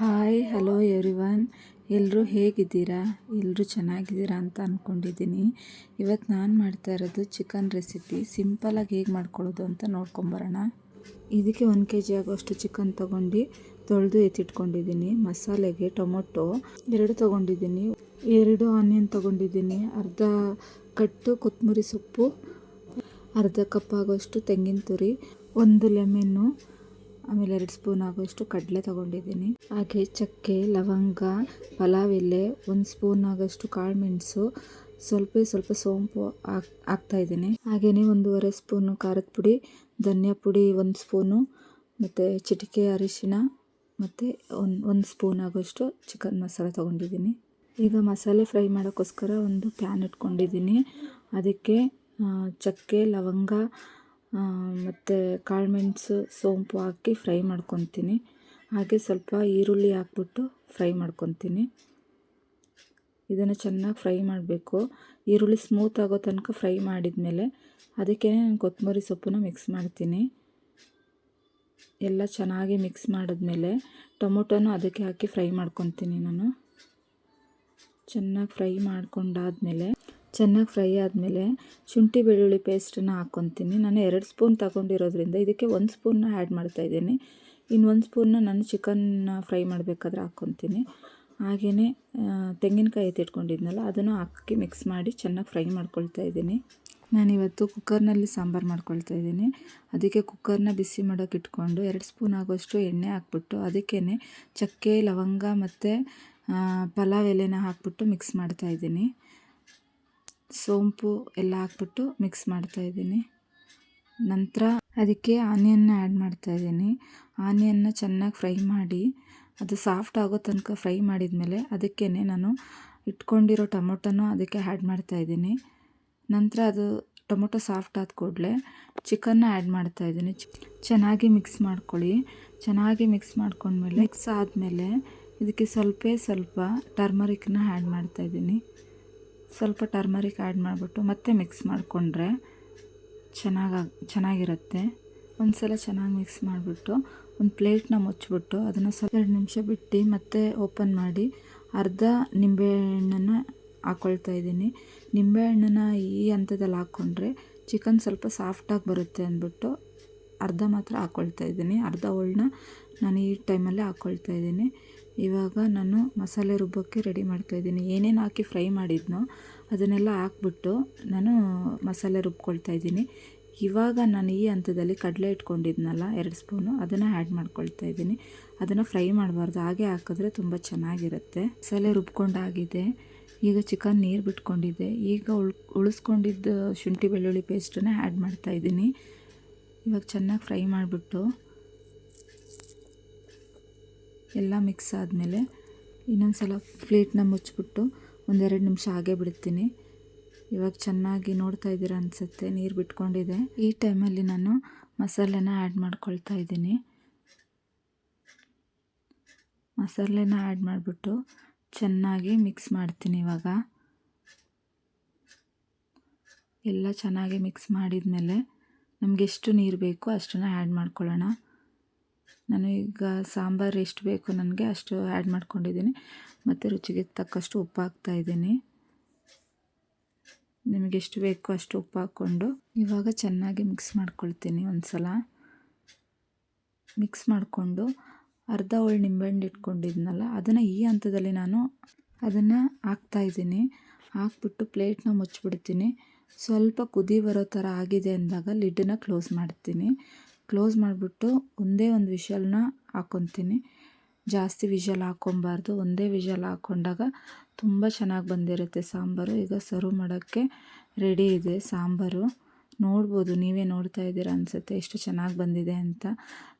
Hi hello everyone, ಎಲ್ಲರೂ ಹೇಗಿದ್ದೀರಾ? ಎಲ್ಲರೂ ಚೆನ್ನಾಗಿದ್ದೀರಾ ಅಂತ ಅಂದ್ಕೊಂಡಿದ್ದೀನಿ. ಇವತ್ತು ನಾನು ಮಾಡ್ತಾ ಇರೋದು ಚಿಕನ್ ರೆಸಿಪಿ. ಸಿಂಪಲಾಗಿ ಹೇಗೆ ಮಾಡ್ಕೊಳ್ಳೋದು ಅಂತ ನೋಡ್ಕೊಂಬರೋಣ. ಇದಕ್ಕೆ 1 kg ಆಗೋಷ್ಟು ಚಿಕನ್ ತೊಗೊಂಡು ತೊಳೆದು ಎತ್ತಿಟ್ಕೊಂಡಿದ್ದೀನಿ. ಮಸಾಲೆಗೆ ಟೊಮೊಟೊ 2 ತೊಗೊಂಡಿದ್ದೀನಿ, 2 ಆನಿಯನ್ ತೊಗೊಂಡಿದ್ದೀನಿ, ಅರ್ಧ ಕಟ್ಟು ಕೊತ್ತಂಬರಿ ಸೊಪ್ಪು, ಅರ್ಧ ಕಪ್ ಆಗೋಷ್ಟು ತೆಂಗಿನ ತುರಿ, 1 ಲೆಮನ್ನು, ಆಮೇಲೆ 2 ಸ್ಪೂನ್ ಆಗೋಷ್ಟು ಕಡಲೆ ತೊಗೊಂಡಿದ್ದೀನಿ. ಹಾಗೆ ಚಕ್ಕೆ, ಲವಂಗ, ಪಲಾವ್ ಎಲೆ, 1 ಸ್ಪೂನ್ ಆಗೋಷ್ಟು ಕಾಳು ಮೆಣಸು, ಸ್ವಲ್ಪ ಸೋಂಪು ಹಾಕ್ತಾಯಿದ್ದೀನಿ. ಹಾಗೆಯೇ 1.5 ಸ್ಪೂನು ಖಾರದ ಪುಡಿ, ಧನಿಯಾ ಪುಡಿ 1 ಸ್ಪೂನು, ಮತ್ತು ಚಿಟಿಕೆ ಅರಿಶಿನ, ಮತ್ತು 1 ಸ್ಪೂನ್ ಆಗೋಷ್ಟು ಚಿಕನ್ ಮಸಾಲೆ ತೊಗೊಂಡಿದ್ದೀನಿ. ಈಗ ಮಸಾಲೆ ಫ್ರೈ ಮಾಡೋಕ್ಕೋಸ್ಕರ ಒಂದು ಪ್ಯಾನ್ ಇಟ್ಕೊಂಡಿದ್ದೀನಿ. ಅದಕ್ಕೆ ಚಕ್ಕೆ, ಲವಂಗ ಮತ್ತು ಕಾಳುಮೆಣಸು, ಸೋಂಪು ಹಾಕಿ ಫ್ರೈ ಮಾಡ್ಕೊತೀನಿ. ಹಾಗೆ ಸ್ವಲ್ಪ ಈರುಳ್ಳಿ ಹಾಕ್ಬಿಟ್ಟು ಫ್ರೈ ಮಾಡ್ಕೊತೀನಿ. ಇದನ್ನು ಚೆನ್ನಾಗಿ ಫ್ರೈ ಮಾಡಬೇಕು. ಈರುಳ್ಳಿ ಸ್ಮೂತ್ ಆಗೋ ತನಕ ಫ್ರೈ ಮಾಡಿದ್ಮೇಲೆ ಅದಕ್ಕೆ ನಾನು ಕೊತ್ತಂಬರಿ ಸೊಪ್ಪನ್ನ ಮಿಕ್ಸ್ ಮಾಡ್ತೀನಿ. ಎಲ್ಲ ಚೆನ್ನಾಗಿ ಮಿಕ್ಸ್ ಮಾಡಿದ್ಮೇಲೆ ಟೊಮೊಟೊನೂ ಅದಕ್ಕೆ ಹಾಕಿ ಫ್ರೈ ಮಾಡ್ಕೊತೀನಿ. ನಾನು ಚೆನ್ನಾಗಿ ಫ್ರೈ ಆದಮೇಲೆ ಶುಂಠಿ ಬೆಳ್ಳುಳ್ಳಿ ಪೇಸ್ಟನ್ನು ಹಾಕ್ಕೊತೀನಿ. ನಾನು 2 ಸ್ಪೂನ್ ತಗೊಂಡಿರೋದ್ರಿಂದ ಇದಕ್ಕೆ 1 ಸ್ಪೂನ್ನ ಆ್ಯಡ್ ಮಾಡ್ತಾಯಿದ್ದೀನಿ. ಇನ್ನು 1 ಸ್ಪೂನ್ನ ನಾನು ಚಿಕನ್ನ ಫ್ರೈ ಮಾಡಬೇಕಾದ್ರೆ ಹಾಕ್ಕೊತೀನಿ. ಹಾಗೆಯೇ ತೆಂಗಿನಕಾಯಿ ಎತ್ತಿಟ್ಕೊಂಡಿದ್ನಲ್ಲ ಅದನ್ನು ಹಾಕಿ ಮಿಕ್ಸ್ ಮಾಡಿ ಚೆನ್ನಾಗಿ ಫ್ರೈ ಮಾಡ್ಕೊಳ್ತಾ ಇದ್ದೀನಿ. ನಾನಿವತ್ತು ಕುಕ್ಕರ್ನಲ್ಲಿ ಸಾಂಬಾರು ಮಾಡ್ಕೊಳ್ತಾ ಇದ್ದೀನಿ. ಅದಕ್ಕೆ ಕುಕ್ಕರ್ನ ಬಿಸಿ ಮಾಡೋಕೆ ಇಟ್ಕೊಂಡು 2 ಸ್ಪೂನ್ ಆಗೋಷ್ಟು ಎಣ್ಣೆ ಹಾಕ್ಬಿಟ್ಟು ಅದಕ್ಕೇ ಚಕ್ಕೆ, ಲವಂಗ ಮತ್ತು ಪಲಾವ್ ಎಲೆನ ಹಾಕ್ಬಿಟ್ಟು ಮಿಕ್ಸ್ ಮಾಡ್ತಾಯಿದ್ದೀನಿ. ಸೋಂಪು ಎಲ್ಲ ಹಾಕ್ಬಿಟ್ಟು ಮಿಕ್ಸ್ ಮಾಡ್ತಾಯಿದ್ದೀನಿ. ನಂತರ ಅದಕ್ಕೆ ಆನಿಯನ್ನ ಆ್ಯಡ್ ಮಾಡ್ತಾಯಿದ್ದೀನಿ. ಆನಿಯನ್ನ ಚೆನ್ನಾಗಿ ಫ್ರೈ ಮಾಡಿ ಅದು ಸಾಫ್ಟ್ ಆಗೋ ತನಕ ಫ್ರೈ ಮಾಡಿದ್ಮೇಲೆ ಅದಕ್ಕೇ ನಾನು ಇಟ್ಕೊಂಡಿರೋ ಟೊಮೊಟೊನೂ ಅದಕ್ಕೆ ಆ್ಯಡ್ ಮಾಡ್ತಾಯಿದ್ದೀನಿ. ನಂತರ ಅದು ಟೊಮೊಟೊ ಸಾಫ್ಟ್ ಆದ ಕೂಡಲೇ ಚಿಕನ್ನ ಆ್ಯಡ್ ಮಾಡ್ತಾಯಿದ್ದೀನಿ. ಚೆನ್ನಾಗಿ ಮಿಕ್ಸ್ ಮಾಡ್ಕೊಳ್ಳಿ. ಚೆನ್ನಾಗಿ ಮಿಕ್ಸ್ ಮಾಡ್ಕೊಂಡ್ಮೇಲೆ ಮಿಕ್ಸ್ ಆದಮೇಲೆ ಇದಕ್ಕೆ ಸ್ವಲ್ಪ ಟರ್ಮರಿಕ್ನ ಆ್ಯಡ್ ಮಾಡ್ತಾಯಿದ್ದೀನಿ. ಸ್ವಲ್ಪ ಟರ್ಮರಿಕ್ ಆ್ಯಡ್ ಮಾಡಿಬಿಟ್ಟು ಮತ್ತೆ ಮಿಕ್ಸ್ ಮಾಡಿಕೊಂಡ್ರೆ ಚೆನ್ನಾಗಿರುತ್ತೆ. ಒಂದು ಸಲ ಚೆನ್ನಾಗಿ ಮಿಕ್ಸ್ ಮಾಡಿಬಿಟ್ಟು ಒಂದು ಪ್ಲೇಟ್ನ ಮುಚ್ಚಿಬಿಟ್ಟು ಅದನ್ನು ಸ್ವಲ್ಪ 2 ನಿಮಿಷ ಬಿಟ್ಟು ಮತ್ತೆ ಓಪನ್ ಮಾಡಿ ಅರ್ಧ ನಿಂಬೆಹಣ್ಣನ್ನು ಹಾಕ್ಕೊಳ್ತಾ ಇದ್ದೀನಿ. ನಿಂಬೆಹಣ್ಣನ್ನು ಈ ಹಂತದಲ್ಲಿ ಹಾಕ್ಕೊಂಡ್ರೆ ಚಿಕನ್ ಸ್ವಲ್ಪ ಸಾಫ್ಟಾಗಿ ಬರುತ್ತೆ ಅಂದ್ಬಿಟ್ಟು ಅರ್ಧ ಮಾತ್ರ ಹಾಕ್ಕೊಳ್ತಾ ಇದ್ದೀನಿ. ಅರ್ಧ ಹೋಳನ್ನ ನಾನು ಈ ಟೈಮಲ್ಲೇ ಹಾಕ್ಕೊಳ್ತಾ ಇದ್ದೀನಿ. ಇವಾಗ ನಾನು ಮಸಾಲೆ ರುಬ್ಬೋಕ್ಕೆ ರೆಡಿ ಮಾಡ್ತಾಯಿದ್ದೀನಿ. ಏನೇನು ಹಾಕಿ ಫ್ರೈ ಮಾಡಿದ್ನೋ ಅದನ್ನೆಲ್ಲ ಹಾಕ್ಬಿಟ್ಟು ನಾನು ಮಸಾಲೆ ರುಬ್ಕೊಳ್ತಾ ಇದ್ದೀನಿ. ಇವಾಗ ನಾನು ಈ ಹಂತದಲ್ಲಿ ಕಡಲೆ ಇಟ್ಕೊಂಡಿದ್ನಲ್ಲ 2 ಸ್ಪೂನು ಅದನ್ನು ಆ್ಯಡ್ ಮಾಡ್ಕೊಳ್ತಾ ಇದ್ದೀನಿ. ಅದನ್ನು ಫ್ರೈ ಮಾಡಬಾರ್ದು, ಹಾಗೆ ಹಾಕಿದ್ರೆ ತುಂಬ ಚೆನ್ನಾಗಿರುತ್ತೆ. ಮಸಾಲೆ ರುಬ್ಕೊಂಡಾಗಿದೆ. ಈಗ ಚಿಕನ್ ನೀರು ಬಿಟ್ಕೊಂಡಿದ್ದೆ. ಈಗ ಉಳಿಸ್ಕೊಂಡಿದ್ದ ಶುಂಠಿ ಬೆಳ್ಳುಳ್ಳಿ ಪೇಸ್ಟನ್ನು ಆ್ಯಡ್ ಮಾಡ್ತಾಯಿದ್ದೀನಿ. ಇವಾಗ ಚೆನ್ನಾಗಿ ಫ್ರೈ ಮಾಡಿಬಿಟ್ಟು ಎಲ್ಲ ಮಿಕ್ಸ್ ಆದಮೇಲೆ ಇನ್ನೊಂದು ಸಲ ಪ್ಲೇಟ್ನ ಮುಚ್ಚಿಬಿಟ್ಟು 1-2 ನಿಮಿಷ ಹಾಗೆ ಬಿಡ್ತೀನಿ. ಇವಾಗ ಚೆನ್ನಾಗಿ ನೋಡ್ತಾ ಇದ್ದೀರಾ ಅನಿಸುತ್ತೆ, ನೀರು ಬಿಟ್ಕೊಂಡಿದೆ. ಈ ಟೈಮಲ್ಲಿ ನಾನು ಮಸಾಲೆನ ಆ್ಯಡ್ ಮಾಡ್ಕೊಳ್ತಾ ಇದ್ದೀನಿ. ಮಸಾಲೆನ ಆ್ಯಡ್ ಮಾಡಿಬಿಟ್ಟು ಚೆನ್ನಾಗಿ ಮಿಕ್ಸ್ ಮಾಡ್ತೀನಿ. ಇವಾಗ ಎಲ್ಲ ಚೆನ್ನಾಗಿ ಮಿಕ್ಸ್ ಮಾಡಿದ್ಮೇಲೆ ನಮಗೆ ಎಷ್ಟು ನೀರು ಬೇಕೋ ಅಷ್ಟನ್ನು ಆ್ಯಡ್ ಮಾಡ್ಕೊಳ್ಳೋಣ. ನಾನು ಈಗ ಸಾಂಬಾರು ಎಷ್ಟು ಬೇಕು ನನಗೆ ಅಷ್ಟು ಆ್ಯಡ್ ಮಾಡ್ಕೊಂಡಿದ್ದೀನಿ. ಮತ್ತು ರುಚಿಗೆ ತಕ್ಕಷ್ಟು ಉಪ್ಪು ಹಾಕ್ತಾಯಿದ್ದೀನಿ. ನಿಮಗೆ ಎಷ್ಟು ಬೇಕೋ ಅಷ್ಟು ಉಪ್ಪು ಹಾಕ್ಕೊಂಡು ಇವಾಗ ಚೆನ್ನಾಗಿ ಮಿಕ್ಸ್ ಮಾಡ್ಕೊಳ್ತೀನಿ. ಒಂದು ಸಲ ಮಿಕ್ಸ್ ಮಾಡಿಕೊಂಡು ಅರ್ಧ ಹೋಳು ನಿಂಬೆಹಣ್ಣು ಇಟ್ಕೊಂಡಿದ್ನಲ್ಲ ಅದನ್ನು ಈ ಹಂತದಲ್ಲಿ ನಾನು ಅದನ್ನು ಹಾಕ್ತಾಯಿದ್ದೀನಿ. ಹಾಕ್ಬಿಟ್ಟು ಪ್ಲೇಟ್ನ ಮುಚ್ಚಿಬಿಡ್ತೀನಿ. ಸ್ವಲ್ಪ ಕುದಿ ಬರೋ ಥರ ಆಗಿದೆ ಅಂದಾಗ ಲಿಡ್ಡನ್ನ ಕ್ಲೋಸ್ ಮಾಡ್ತೀನಿ. ಕ್ಲೋಸ್ ಮಾಡಿಬಿಟ್ಟು ಒಂದೇ ಒಂದು ವಿಷಲ್ನ ಹಾಕ್ಕೊತೀನಿ. ಜಾಸ್ತಿ ವಿಷಲ್ ಹಾಕ್ಕೊಬಾರ್ದು. ಒಂದೇ ವಿಷಲ್ ಹಾಕ್ಕೊಂಡಾಗ ತುಂಬ ಚೆನ್ನಾಗಿ ಬಂದಿರುತ್ತೆ ಸಾಂಬಾರು. ಈಗ ಸರ್ವ್ ಮಾಡೋಕ್ಕೆ ರೆಡಿ ಇದೆ ಸಾಂಬಾರು. ನೋಡ್ಬೋದು, ನೀವೇ ನೋಡ್ತಾ ಇದ್ದೀರಾ ಅನಿಸುತ್ತೆ ಎಷ್ಟು ಚೆನ್ನಾಗಿ ಬಂದಿದೆ ಅಂತ.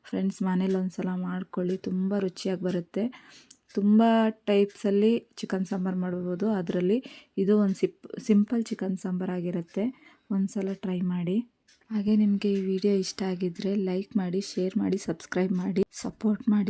ಫ್ರೆಂಡ್ಸ್, ಮನೇಲಿ ಒಂದು ಸಲ ಮಾಡ್ಕೊಳ್ಳಿ, ತುಂಬ ರುಚಿಯಾಗಿ ಬರುತ್ತೆ. ತುಂಬ ಟೈಪ್ಸಲ್ಲಿ ಚಿಕನ್ ಸಾಂಬಾರು ಮಾಡ್ಬೋದು. ಅದರಲ್ಲಿ ಇದು ಒಂದು ಸಿಂಪಲ್ ಚಿಕನ್ ಸಾಂಬಾರಾಗಿರುತ್ತೆ. ಒಂದು ಸಲ ಟ್ರೈ ಮಾಡಿ. ಹಾಗೆ ನಿಮಗೆ ಈ ವಿಡಿಯೋ ಇಷ್ಟ ಆಗಿದ್ದರೆ ಲೈಕ್ ಮಾಡಿ, ಶೇರ್ ಮಾಡಿ, ಸಬ್ಸ್ಕ್ರೈಬ್ ಮಾಡಿ, ಸಪೋರ್ಟ್ ಮಾಡಿ.